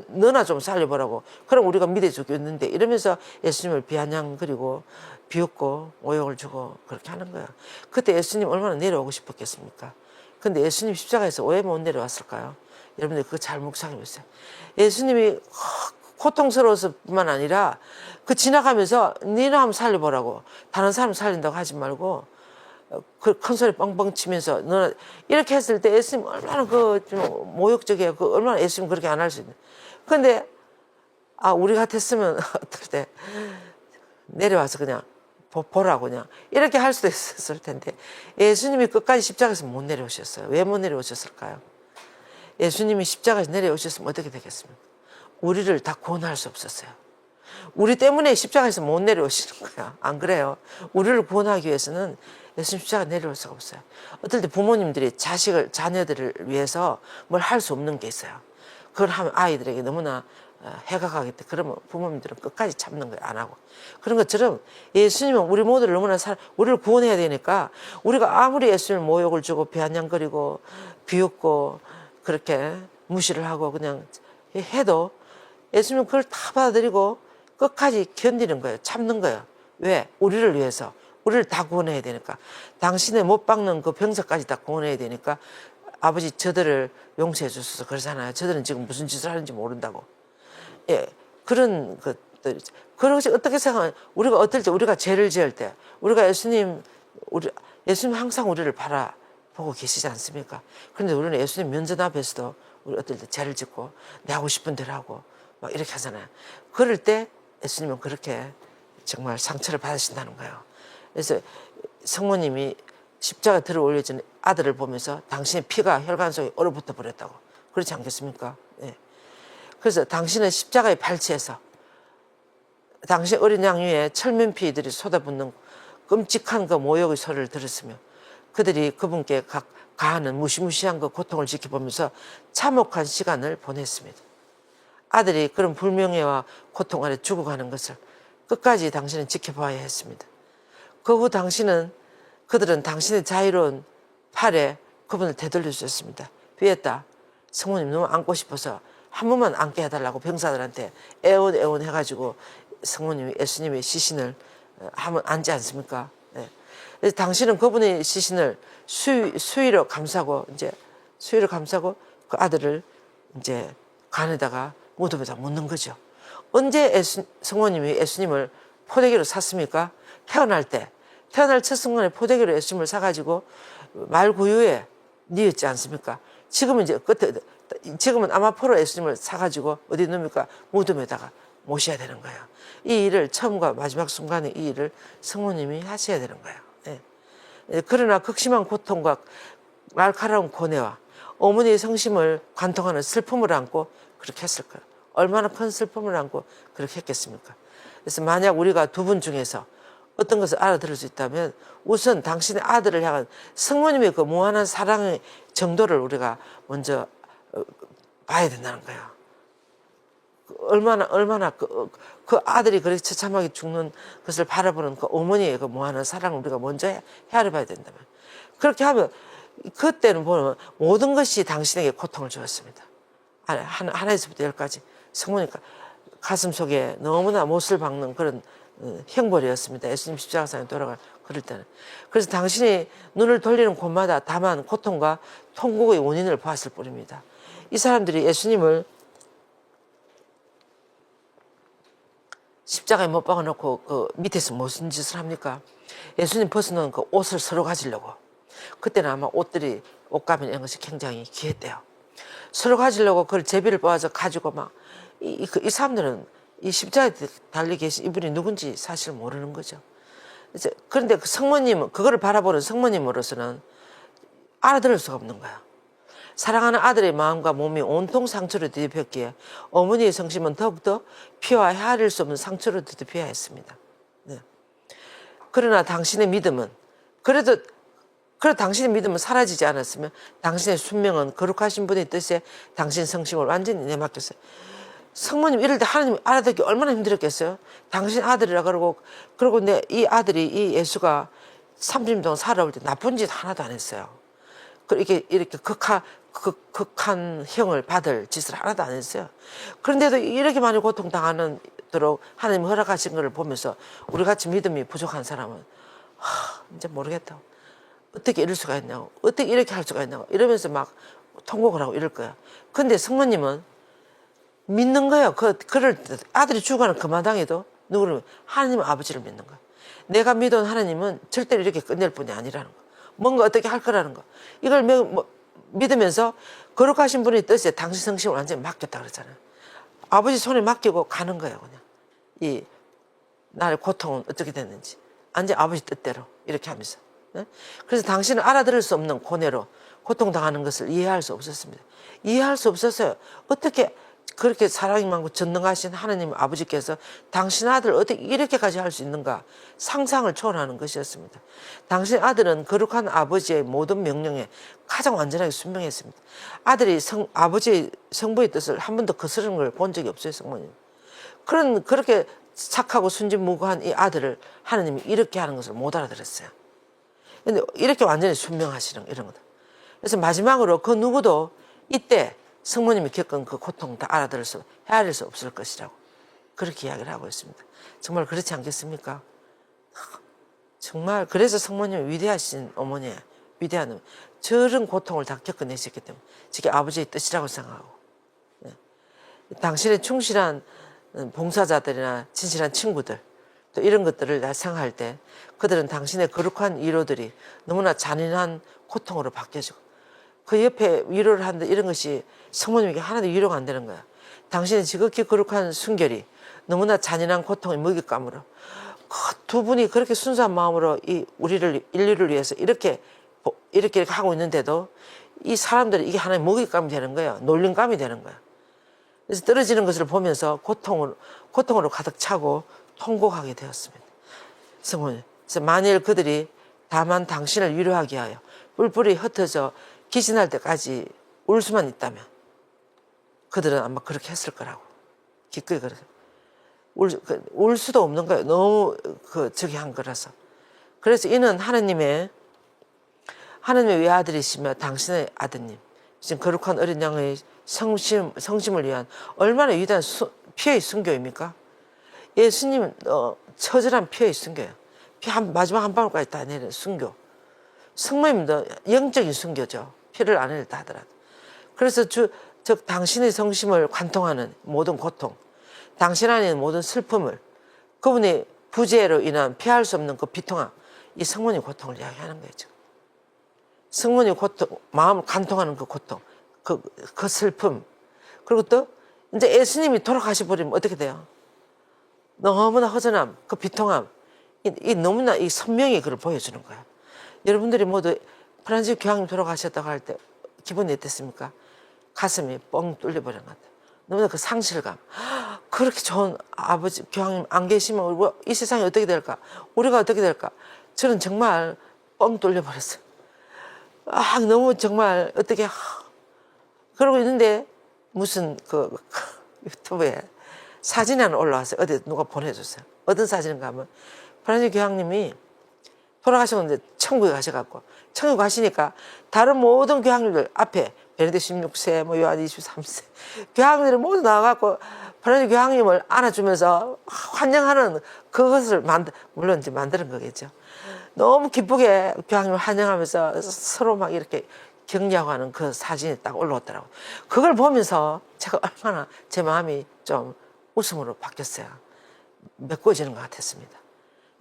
너나 좀 살려보라고. 그럼 우리가 믿어주겠는데 이러면서 예수님을 비아냥거리고 비웃고 모욕을 주고 그렇게 하는 거야. 그때 예수님 얼마나 내려오고 싶었겠습니까? 근데 예수님 십자가에서 왜 못 내려왔을까요? 여러분들 그거 잘 묵상해 보세요. 예수님이 고통스러워서 뿐만 아니라 그 지나가면서 니나 한번 살려보라고. 다른 사람 살린다고 하지 말고 그 큰 소리 뻥뻥 치면서 너는 이렇게 했을 때 예수님 얼마나 좀 모욕적이에요. 얼마나 예수님 그렇게 안 할 수 있는. 근데 우리 같았으면 어떨 때 내려와서 그냥 보라고 그냥 이렇게 할 수도 있었을 텐데 예수님이 끝까지 십자가에서 못 내려오셨어요. 왜 못 내려오셨을까요? 예수님이 십자가에서 내려오셨으면 어떻게 되겠습니까? 우리를 다 구원할 수 없었어요. 우리 때문에 십자가에서 못 내려오시는 거야. 안 그래요? 우리를 구원하기 위해서는 예수님 십자가 내려올 수가 없어요. 어떨 때 부모님들이 자녀들을 위해서 뭘 할 수 없는 게 있어요. 그걸 하면 아이들에게 너무나 해가 가겠다. 그러면 부모님들은 끝까지 참는 거예요. 안 하고. 그런 것처럼 예수님은 우리 모두를 너무나 우리를 구원해야 되니까 우리가 아무리 예수님을 모욕을 주고 비아냥거리고 비웃고 그렇게 무시를 하고 그냥 해도 예수님은 그걸 다 받아들이고 끝까지 견디는 거예요. 참는 거예요. 왜? 우리를 위해서. 우리를 다 구원해야 되니까. 당신의 못 박는 그 병사까지 다 구원해야 되니까 아버지 저들을 용서해 주셔서 그러잖아요. 저들은 지금 무슨 짓을 하는지 모른다고. 예, 그런 것들. 그러지 어떻게 생각하면 우리가 어떨 때 우리가 죄를 지을 때 우리가 예수님 항상 우리를 바라보고 계시지 않습니까? 그런데 우리는 예수님 면전 앞에서도 우리 어떨 때 죄를 짓고 내 하고 싶은 대로 하고 막 이렇게 하잖아요. 그럴 때 예수님은 그렇게 정말 상처를 받으신다는 거예요. 그래서 성모님이 십자가 들어 올려진 아들을 보면서 당신의 피가 혈관 속에 얼어붙어 버렸다고. 그렇지 않겠습니까? 예. 그래서 당신은 십자가에 발치해서 당신 어린 양 위에 철면피들이 쏟아붓는 끔찍한 그 모욕의 소리를 들었으며 그들이 그분께 가하는 무시무시한 그 고통을 지켜보면서 참혹한 시간을 보냈습니다. 아들이 그런 불명예와 고통 아래 죽어가는 것을 끝까지 당신은 지켜봐야 했습니다. 그 후 그들은 당신의 자유로운 팔에 그분을 되돌려 주셨습니다. 비에타, 성모님 너무 안고 싶어서 한 번만 안게 해달라고 병사들한테 애원 해가지고 성모님이 예수님의 시신을 한번 앉지 않습니까? 네. 그래서 당신은 그분의 시신을 수위로 감싸고 그 아들을 이제 간에다가 무덤에다 묻는 거죠. 언제 성모님이 예수님을 포대기로 샀습니까? 태어날 첫 순간에 포대기로 예수님을 사가지고 말구유에 뉘었지 않습니까? 지금은 아마포로 예수님을 사가지고 어디 넣습니까? 무덤에다가 모셔야 되는 거예요. 이 일을 처음과 마지막 순간에 이 일을 성모님이 하셔야 되는 거예요. 예. 그러나 극심한 고통과 날카로운 고뇌와 어머니의 성심을 관통하는 슬픔을 안고 그렇게 했을 거예요. 얼마나 큰 슬픔을 안고 그렇게 했겠습니까? 그래서 만약 우리가 두 분 중에서 어떤 것을 알아들을 수 있다면 우선 당신의 아들을 향한 성모님의 그 무한한 사랑의 정도를 우리가 먼저 봐야 된다는 거예요. 얼마나 그 아들이 그렇게 처참하게 죽는 것을 바라보는 그 어머니의 그 무한한 사랑을 우리가 먼저 헤아려봐야 된다면 그렇게 하면 그때는 보면 모든 것이 당신에게 고통을 주었습니다. 하나에서부터 열까지 성모님 가슴 속에 너무나 못을 박는 그런 형벌이었습니다. 예수님 십자가상에 돌아갈 그럴 때는. 그래서 당신이 눈을 돌리는 곳마다 다만 고통과 통곡의 원인을 보았을 뿐입니다. 이 사람들이 예수님을 십자가에 못 박아놓고 그 밑에서 무슨 짓을 합니까? 예수님 벗어놓은 그 옷을 서로 가지려고. 그때는 아마 옷가면 이런 것이 굉장히 귀했대요. 서로 가지려고 그걸 제비를 뽑아서 가지고 막 이 사람들은 이 십자가에 달려 계신 이분이 누군지 사실 모르는 거죠. 그런데 그 성모님은 그거를 바라보는 성모님으로서는 알아들을 수가 없는 거야. 사랑하는 아들의 마음과 몸이 온통 상처로 뒤덮였기에 어머니의 성심은 더욱더 피와 헤아릴 수 없는 상처로 뒤덮여야 했습니다. 네. 그러나 당신의 믿음은 그래도 당신의 믿음은 사라지지 않았으면 당신의 순명은 거룩하신 분의 뜻에 당신 성심을 완전히 내맡겼어요. 성모님 이럴 때 하나님 알아듣기 얼마나 힘들었겠어요. 당신 아들이라 그러고 이 아들이 이 예수가 30년 동안 살아올 때 나쁜 짓 하나도 안 했어요. 이렇게 극한 형을 받을 짓을 하나도 안 했어요. 그런데도 이렇게 많이 고통당하도록 하나님 허락하신 것을 보면서 우리같이 믿음이 부족한 사람은 이제 모르겠다. 어떻게 이럴 수가 있냐고, 어떻게 이렇게 할 수가 있냐고 이러면서 막 통곡을 하고 이럴 거야. 근데 성모님은 믿는 거예요. 그럴 때 아들이 죽어가는 그 마당에도 누구를 하나님 아버지를 믿는 거야. 내가 믿은 하나님은 절대로 이렇게 끝낼 분이 아니라는 거. 뭔가 어떻게 할 거라는 거. 이걸 믿으면서 거룩하신 분의 뜻에 당신 성심을 완전히 맡겼다 그랬잖아요. 아버지 손에 맡기고 가는 거예요. 그냥 이 나의 고통은 어떻게 됐는지 완전 아버지 뜻대로 이렇게 하면서. 그래서 당신은 알아들을 수 없는 고뇌로 고통당하는 것을 이해할 수 없었습니다. 이해할 수 없었어요. 어떻게 그렇게 사랑이 많고 전능하신 하나님 아버지께서 당신 아들 어떻게 이렇게까지 할 수 있는가 상상을 초월하는 것이었습니다. 당신 아들은 거룩한 아버지의 모든 명령에 가장 완전하게 순명했습니다. 아들이 아버지의 성부의 뜻을 한 번도 거스르는 걸 본 적이 없어요, 성모님. 그렇게 착하고 순진무구한 이 아들을 하나님이 이렇게 하는 것을 못 알아들었어요. 근데 이렇게 완전히 순명하시는 이런 거다. 그래서 마지막으로 그 누구도 이때 성모님이 겪은 그 고통 다 헤아릴 수 없을 것이라고 그렇게 이야기를 하고 있습니다. 정말 그렇지 않겠습니까? 정말 그래서 성모님이 위대하신 어머니예요. 위대한 어머니. 저런 고통을 다 겪어내셨기 때문에 저게 아버지의 뜻이라고 생각하고 당신의 충실한 봉사자들이나 진실한 친구들 또 이런 것들을 다 생각할 때 그들은 당신의 거룩한 위로들이 너무나 잔인한 고통으로 바뀌어지고 그 옆에 위로를 하는데 이런 것이 성모님에게 하나도 위로가 안 되는 거야. 당신의 지극히 거룩한 순결이 너무나 잔인한 고통의 먹잇감으로 그 두 분이 그렇게 순수한 마음으로 이 인류를 위해서 이렇게 하고 있는데도 이 사람들이 이게 하나의 먹잇감이 되는 거야. 놀림감이 되는 거야. 그래서 떨어지는 것을 보면서 고통으로 가득 차고 통곡하게 되었습니다. 성모님. 그래서 만일 그들이 다만 당신을 위로하기 위하여 뿔뿔이 흩어져 기진할 때까지 울 수만 있다면 그들은 아마 그렇게 했을 거라고. 기꺼이 그래서. 울 수도 없는 거예요. 너무 저기 한 거라서. 그래서 이는 하나님의 외아들이시며 당신의 아드님. 지금 거룩한 어린 양의 성심을 위한 얼마나 위대한 피의 순교입니까? 예수님 처절한 피의 순교예요. 마지막 한 방울까지 다 내리는 순교. 성모님도 영적인 순교죠. 피를 안 흘렸다 하더라도. 그래서 당신의 성심을 관통하는 모든 고통, 당신 안에 있는 모든 슬픔을 그분의 부재로 인한 피할 수 없는 그 비통함, 이 성모님 고통을 이야기하는 거죠. 성모님 고통, 마음을 관통하는 그 고통, 그 슬픔. 그리고 또 이제 예수님이 돌아가셔버리면 어떻게 돼요? 너무나 허전함, 그 비통함, 너무나 이 선명히 그걸 보여주는 거야. 여러분들이 모두 프란시스 교황님 돌아가셨다고 할 때 기분이 어땠습니까? 가슴이 뻥 뚫려버린 것 같아요. 너무나 그 상실감. 그렇게 좋은 아버지 교황님 안 계시면 이 세상이 어떻게 될까? 우리가 어떻게 될까? 저는 정말 뻥 뚫려버렸어요. 너무 정말 어떻게 그러고 있는데 무슨 유튜브에 사진이 하나 올라왔어요. 어디 누가 보내줬어요. 어떤 사진인가 하면 프란시스 교황님이 돌아가셨는데 천국에 가셔갖고 천국 가시니까 다른 모든 교황님들 앞에 베네딕 16세, 요한 23세 교황님들이 모두 나와갖고 프란시스 교황님을 안아주면서 환영하는 그것을 물론 이제 만드는 거겠죠. 너무 기쁘게 교황님을 환영하면서 서로 막 이렇게 격려하고 하는 그 사진이 딱 올라왔더라고요. 그걸 보면서 제가 얼마나 제 마음이 좀 웃음으로 바뀌었어요. 메꿔지는 것 같았습니다.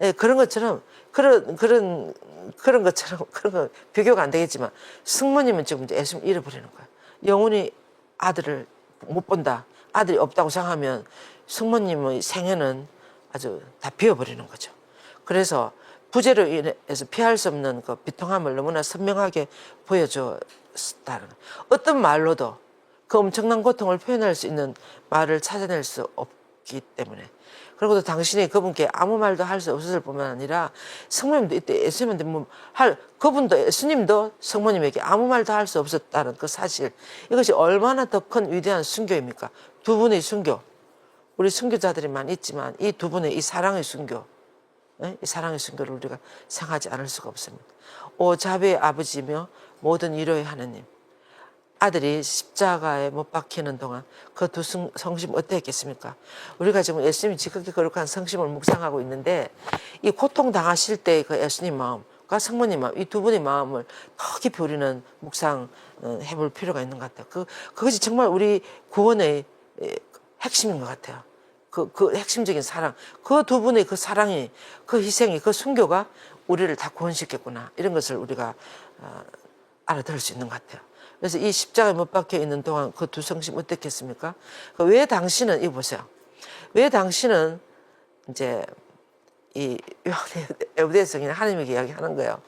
예, 그런 것처럼 그런 거 비교가 안 되겠지만 승모님은 지금 이제 예수님 잃어버리는 거예요. 영원히 아들을 못 본다. 아들이 없다고 생각하면 승모님의 생애는 아주 다 비워버리는 거죠. 그래서 부재로 인해서 피할 수 없는 그 비통함을 너무나 선명하게 보여줬다는 어떤 말로도 그 엄청난 고통을 표현할 수 있는 말을 찾아낼 수 없기 때문에 그리고 또 당신이 그분께 아무 말도 할 수 없었을 뿐만 아니라 성모님도 이때 예수님한테 그분도 예수님도 성모님에게 아무 말도 할 수 없었다는 그 사실 이것이 얼마나 더 큰 위대한 순교입니까? 두 분의 순교 우리 순교자들이 많이 있지만 이 두 분의 이 사랑의 순교 이 사랑의 순교를 우리가 생각하지 않을 수가 없습니다. 오 자비의 아버지며 모든 위로의 하느님 아들이 십자가에 못 박히는 동안 그 두 성심 어땠겠습니까? 우리가 지금 예수님이 지극히 거룩한 성심을 묵상하고 있는데 이 고통 당하실 때 그 예수님 마음과 성모님 마음 이 두 분의 마음을 더 깊이 우리는 묵상해볼 필요가 있는 것 같아요. 그것이 정말 우리 구원의 핵심인 것 같아요. 그 핵심적인 사랑, 그 두 분의 그 사랑이, 그 희생이, 그 순교가 우리를 다 구원시켰구나. 이런 것을 우리가 알아들을 수 있는 것 같아요. 그래서 이 십자가에 못 박혀 있는 동안 그 두 성심 어떻겠습니까? 왜 당신은, 이거 보세요. 왜 당신은 이제 이 에브대에서 그냥 하나님에게 이야기하는 거예요.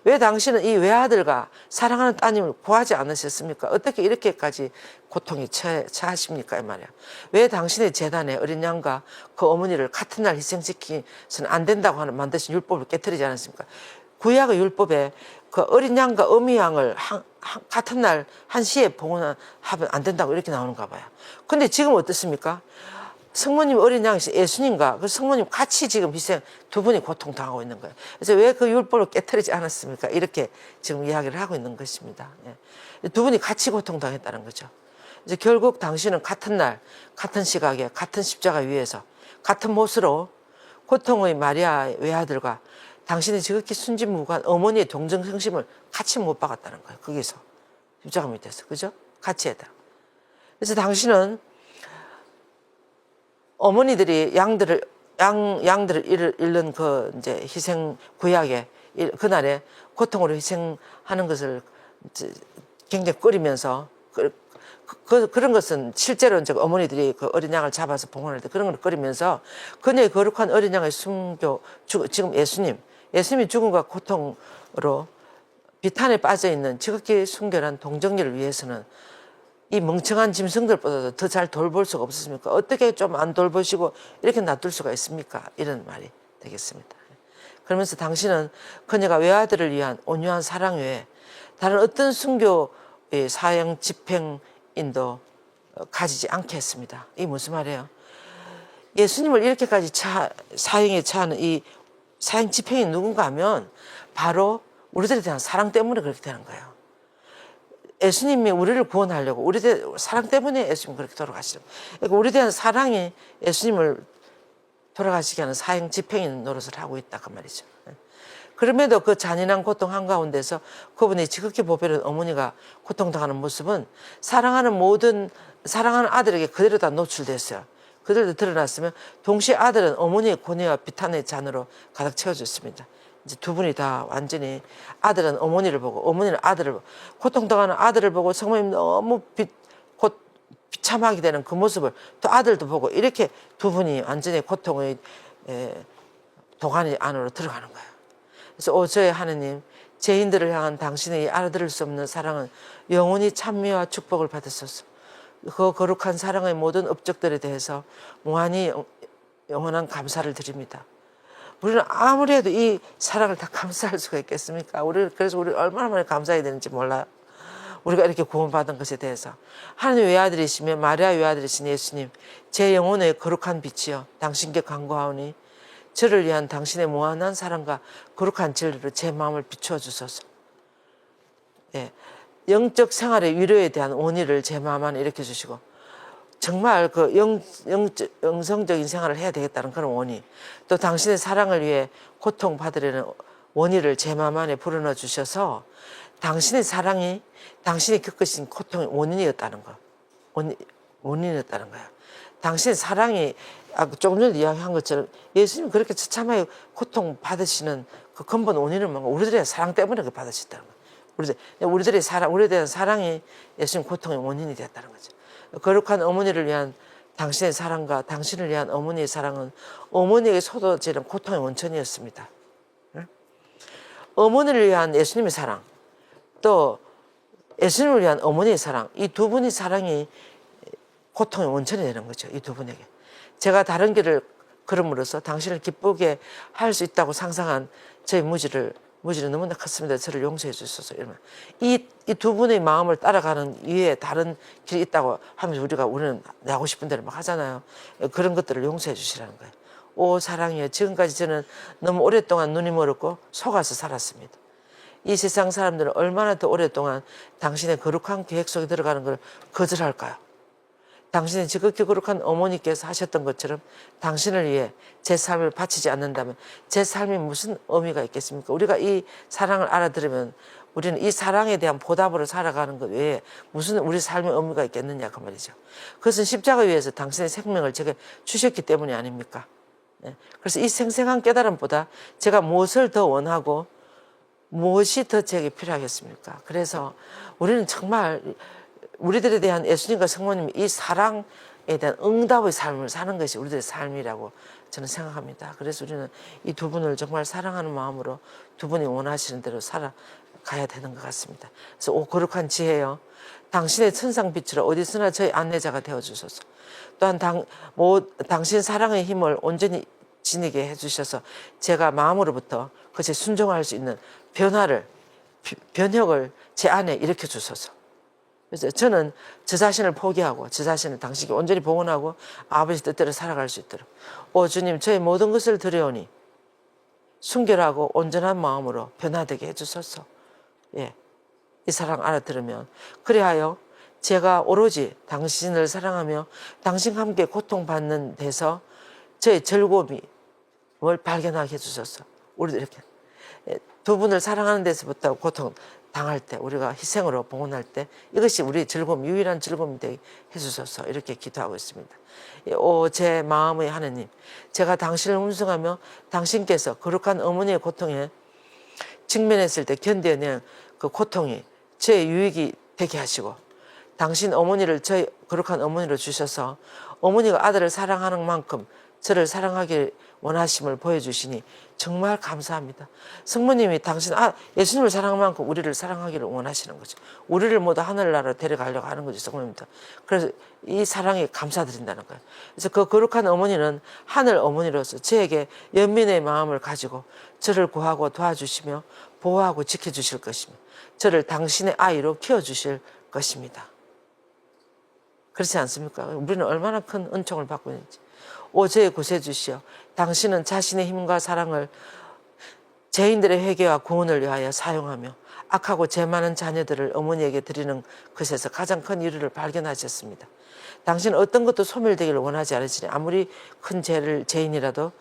왜 당신은 이 외아들과 사랑하는 따님을 구하지 않으셨습니까? 어떻게 이렇게까지 고통에 처하십니까? 이 말이야. 왜 당신의 재단에 어린 양과 그 어머니를 같은 날 희생시키서는 안 된다고 하는 만드신 율법을 깨뜨리지 않았습니까? 구약의 율법에 그 어린 양과 어미 양을 같은 날 한시에 봉헌하면 안 된다고 이렇게 나오는가 봐요. 근데 지금 어떻습니까? 성모님 어린 양이신 예수님과 그 성모님 같이 지금 희생 두 분이 고통당하고 있는 거예요. 그래서 왜 그 율법을 깨뜨리지 않았습니까? 이렇게 지금 이야기를 하고 있는 것입니다. 예. 두 분이 같이 고통당했다는 거죠. 이제 결국 당신은 같은 날, 같은 시각에, 같은 십자가 위에서, 같은 못으로 고통의 마리아 외아들과 당신이 지극히 순진무구한 어머니의 동정성심을 같이 못 박았다는 거예요. 거기서. 십자가 밑에서. 그죠? 같이 했다. 그래서 당신은 어머니들이 양들을 잃는 그 이제 희생 구약에 그날에 고통으로 희생하는 것을 굉장히 꺼리면서 그런 것은 실제로 이제 어머니들이 그 어린 양을 잡아서 봉헌할 때 그런 걸 꺼리면서 그녀의 거룩한 어린 양의 순교 지금 예수님이 죽음과 고통으로 비탄에 빠져 있는 지극히 순결한 동정녀를 위해서는 이 멍청한 짐승들보다도 더 잘 돌볼 수가 없었습니까? 어떻게 좀 안 돌보시고 이렇게 놔둘 수가 있습니까? 이런 말이 되겠습니다. 그러면서 당신은 그녀가 외아들을 위한 온유한 사랑 외에 다른 어떤 순교의 사형 집행인도 가지지 않게 했습니다. 이게 무슨 말이에요? 예수님을 이렇게까지 사형에 처하는 이 사형 집행이 누군가 하면 바로 우리들에 대한 사랑 때문에 그렇게 되는 거예요. 예수님이 우리를 구원하려고 우리들 사랑 때문에 예수님 그렇게 돌아가시는 그러니까 우리에 대한 사랑이 예수님을 돌아가시게 하는 사형 집행인 노릇을 하고 있다 그 말이죠. 그럼에도 그 잔인한 고통 한가운데서 그분이 지극히 보배로운 어머니가 고통당하는 모습은 사랑하는 아들에게 그대로 다 노출됐어요. 그들도 드러났으면 동시에 아들은 어머니의 고뇌와 비탄의 잔으로 가득 채워졌습니다. 이제 두 분이 다 완전히 아들은 어머니를 보고 어머니는 아들을 보고 고통당하는 아들을 보고 성모님 너무 비참하게 되는 그 모습을 또 아들도 보고 이렇게 두 분이 완전히 고통의 도가니 안으로 들어가는 거예요. 그래서 오 저의 하느님 죄인들을 향한 당신의 알아들을 수 없는 사랑은 영원히 찬미와 축복을 받으소서. 그 거룩한 사랑의 모든 업적들에 대해서 무한히 영원한 감사를 드립니다. 우리는 아무리 해도 이 사랑을 다 감사할 수가 있겠습니까? 그래서 우리 얼마나 많이 감사해야 되는지 몰라요. 우리가 이렇게 구원받은 것에 대해서. 하나님 외아들이시며 마리아 외아들이신 예수님, 제 영혼의 거룩한 빛이여 당신께 간구하오니 저를 위한 당신의 무한한 사랑과 거룩한 진리로 제 마음을 비추어 주소서. 예, 영적 생활의 위로에 대한 원의를 제 마음 안에 일으켜 주시고 정말 그 영성적인 생활을 해야 되겠다는 그런 원의, 또 당신의 사랑을 위해 고통받으려는 원의를 제 마음 안에 불어넣어 주셔서 당신의 사랑이 당신이 겪으신 고통의 원인이었다는 거, 원인이었다는 거예요. 당신의 사랑이 조금 전에 이야기한 것처럼 예수님 그렇게 처참하게 고통받으시는 그 근본 원인은 뭔가 우리들의 사랑 때문에 받으셨다는 거예요. 우리들의 사랑, 우리에 대한 사랑이 예수님 고통의 원인이 되었다는 거죠. 거룩한 어머니를 위한 당신의 사랑과 당신을 위한 어머니의 사랑은 어머니에게 쏟아지는 고통의 원천이었습니다. 어머니를 위한 예수님의 사랑, 또 예수님을 위한 어머니의 사랑, 이 두 분의 사랑이 고통의 원천이 되는 거죠. 이 두 분에게. 제가 다른 길을 걸음으로써 당신을 기쁘게 할 수 있다고 상상한 저의 무지는 너무나 컸습니다. 저를 용서해 주셔서. 이러면 이 두 분의 마음을 따라가는 위에 다른 길이 있다고 하면서 우리는 하고 싶은 대로 막 하잖아요. 그런 것들을 용서해 주시라는 거예요. 오 사랑이여, 지금까지 저는 너무 오랫동안 눈이 멀었고 속아서 살았습니다. 이 세상 사람들은 얼마나 더 오랫동안 당신의 거룩한 계획 속에 들어가는 걸 거절할까요? 당신의 지극히 거룩한 어머니께서 하셨던 것처럼 당신을 위해 제 삶을 바치지 않는다면 제 삶이 무슨 의미가 있겠습니까? 우리가 이 사랑을 알아들으면 우리는 이 사랑에 대한 보답으로 살아가는 것 외에 무슨 우리 삶의 의미가 있겠느냐 그 말이죠. 그것은 십자가 위에서 당신의 생명을 제게 주셨기 때문이 아닙니까? 그래서 이 생생한 깨달음보다 제가 무엇을 더 원하고 무엇이 더 제게 필요하겠습니까? 그래서 우리는 정말 우리들에 대한 예수님과 성모님 이 사랑 대한 응답의 삶을 사는 것이 우리들의 삶이라고 저는 생각합니다. 그래서 우리는 이 두 분을 정말 사랑하는 마음으로 두 분이 원하시는 대로 살아가야 되는 것 같습니다. 그래서 오 거룩한 지혜여, 당신의 천상빛으로 어디서나 저희 안내자가 되어주소서. 또한 당신 사랑의 힘을 온전히 지니게 해주셔서 제가 마음으로부터 그것에 순종할 수 있는 변혁을 제 안에 일으켜 주소서. 그래서 저는 저 자신을 포기하고 저 자신을 당신께 온전히 봉헌하고 아버지 뜻대로 살아갈 수 있도록 오 주님 저의 모든 것을 드려오니 순결하고 온전한 마음으로 변화되게 해주소서. 예, 이 사랑 알아들으면 그리하여 제가 오로지 당신을 사랑하며 당신과 함께 고통받는 데서 저의 즐거움을 발견하게 해주소서. 우리도 이렇게 두 분을 사랑하는 데서부터 고통 당할 때 우리가 희생으로 봉헌할 때 이것이 우리의 즐거움, 유일한 즐거움이 되게 해주소서. 이렇게 기도하고 있습니다. 오 제 마음의 하느님, 제가 당신을 hun성하며 당신께서 거룩한 어머니의 고통에 직면했을 때 견뎌낸 그 고통이 제 유익이 되게 하시고 당신 어머니를 저희 거룩한 어머니로 주셔서 어머니가 아들을 사랑하는 만큼 저를 사랑하길 원하심을 보여주시니 정말 감사합니다. 성모님이 예수님을 사랑한 만큼 우리를 사랑하기를 원하시는 거죠. 우리를 모두 하늘나라로 데려가려고 하는 거죠. 성모님도. 그래서 이 사랑에 감사드린다는 거예요. 그래서 그 거룩한 어머니는 하늘 어머니로서 저에게 연민의 마음을 가지고 저를 구하고 도와주시며 보호하고 지켜주실 것이며 저를 당신의 아이로 키워주실 것입니다. 그렇지 않습니까? 우리는 얼마나 큰 은총을 받고 있는지. 오 저의 구세주시여, 당신은 자신의 힘과 사랑을 죄인들의 회개와 구원을 위하여 사용하며 악하고 죄 많은 자녀들을 어머니에게 드리는 것에서 가장 큰 이유를 발견하셨습니다. 당신은 어떤 것도 소멸되기를 원하지 않으시니 아무리 큰 죄인이라도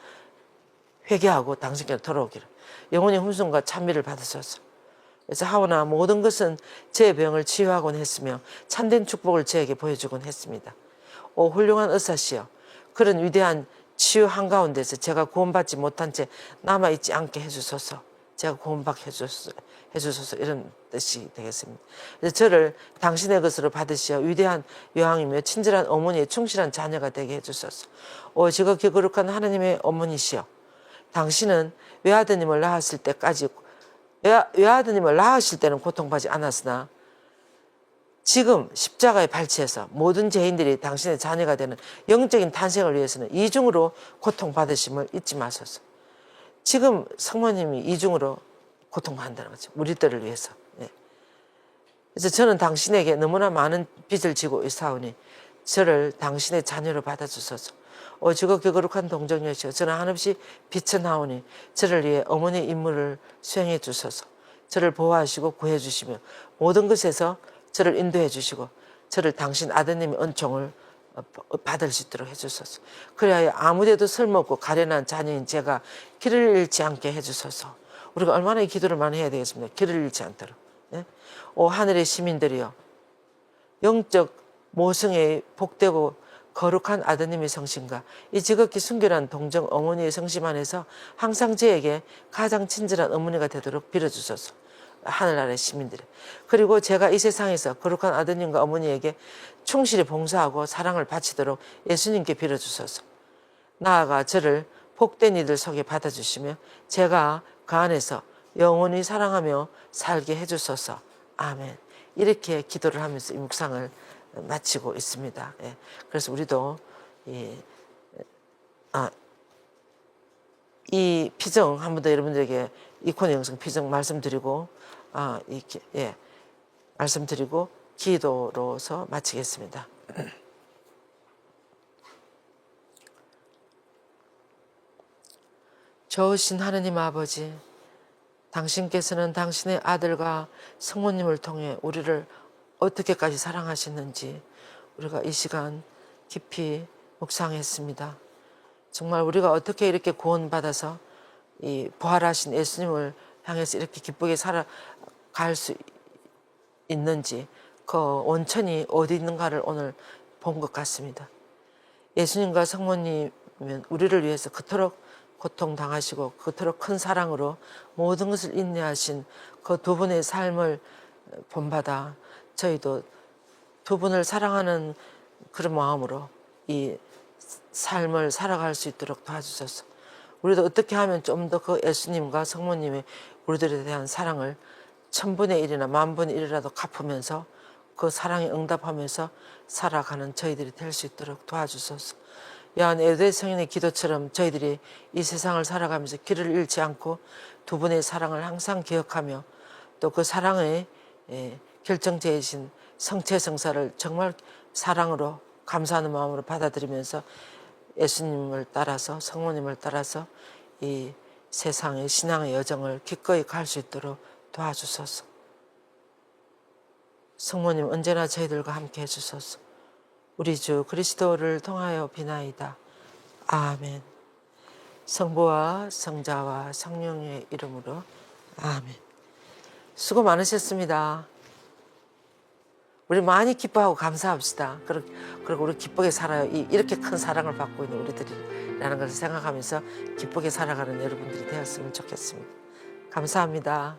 회개하고 당신께로 돌아오기를 영원히 훈sun과 찬미를 받으소서. 그래서 하오나 모든 것은 제 병을 치유하곤 했으며 참된 축복을 저에게 보여주곤 했습니다. 오 훌륭한 의사시여, 그런 위대한 치유 한가운데서 제가 구원받지 못한 채 남아있지 않게 해주소서. 제가 구원받게 해주소서. 이런 뜻이 되겠습니다. 그래서 저를 당신의 것으로 받으시어 위대한 여왕이며 친절한 어머니의 충실한 자녀가 되게 해주소서. 오 지극히 거룩한 하나님의 어머니시여, 당신은 외아드님을 낳았을 때는 고통받지 않았으나 지금 십자가에 발치해서 모든 죄인들이 당신의 자녀가 되는 영적인 탄생을 위해서는 이중으로 고통받으심을 잊지 마소서. 지금 성모님이 이중으로 고통받는다는 거죠. 우리들을 위해서. 네. 그래서 저는 당신에게 너무나 많은 빚을 지고 있사오니 저를 당신의 자녀로 받아주소서. 오 지극히 거룩한 동정녀시여, 저는 한없이 비천하오니 저를 위해 어머니의 임무를 수행해 주소서. 저를 보호하시고 구해 주시며 모든 것에서 저를 인도해 주시고 저를 당신 아드님의 은총을 받을 수 있도록 해주소서. 그래야 아무데도 쓸모없고 가련한 자녀인 제가 길을 잃지 않게 해주소서. 우리가 얼마나 이 기도를 많이 해야 되겠습니까? 길을 잃지 않도록. 네? 오 하늘의 시민들이여, 영적 모성의 복되고 거룩한 아드님의 성심과 이 지극히 순결한 동정 어머니의 성심 안에서 항상 저에게 가장 친절한 어머니가 되도록 빌어주소서. 하늘나라의 시민들이. 그리고 제가 이 세상에서 거룩한 아드님과 어머니에게 충실히 봉사하고 사랑을 바치도록 예수님께 빌어주소서. 나아가 저를 복된 이들 속에 받아주시며 제가 그 안에서 영원히 사랑하며 살게 해주소서. 아멘. 이렇게 기도를 하면서 이 묵상을 마치고 있습니다. 예. 그래서 우리도 이 피정 한 번 더 여러분들에게 이코네 영성 피정 말씀드리고 말씀드리고 기도로서 마치겠습니다. 좋으신 하느님 아버지, 당신께서는 당신의 아들과 성모님을 통해 우리를 어떻게까지 사랑하셨는지 우리가 이 시간 깊이 묵상했습니다. 정말 우리가 어떻게 이렇게 구원받아서 이 부활하신 예수님을 향해서 이렇게 기쁘게 살아갈 수 있는지 그 원천이 어디 있는가를 오늘 본 것 같습니다. 예수님과 성모님은 우리를 위해서 그토록 고통당하시고 그토록 큰 사랑으로 모든 것을 인내하신 그 두 분의 삶을 본받아 저희도 두 분을 사랑하는 그런 마음으로 이 삶을 살아갈 수 있도록 도와주소서. 우리도 어떻게 하면 좀 더 그 예수님과 성모님의 우리들에 대한 사랑을 1000분의 1이나 10,000분의 1이라도 갚으면서 그 사랑에 응답하면서 살아가는 저희들이 될 수 있도록 도와주소서. 야한 에베 성인의 기도처럼 저희들이 이 세상을 살아가면서 길을 잃지 않고 두 분의 사랑을 항상 기억하며 또 그 사랑의 결정체이신 성체성사를 정말 사랑으로 감사하는 마음으로 받아들이면서 예수님을 따라서 성모님을 따라서 이 세상의 신앙의 여정을 기꺼이 갈 수 있도록 도와주소서. 성모님 언제나 저희들과 함께 해주소서. 우리 주 그리스도를 통하여 비나이다. 아멘. 성부와 성자와 성령의 이름으로 아멘. 수고 많으셨습니다. 우리 많이 기뻐하고 감사합시다. 그리고 우리 기쁘게 살아요. 이렇게 큰 사랑을 받고 있는 우리들이라는 것을 생각하면서 기쁘게 살아가는 여러분들이 되었으면 좋겠습니다. 감사합니다.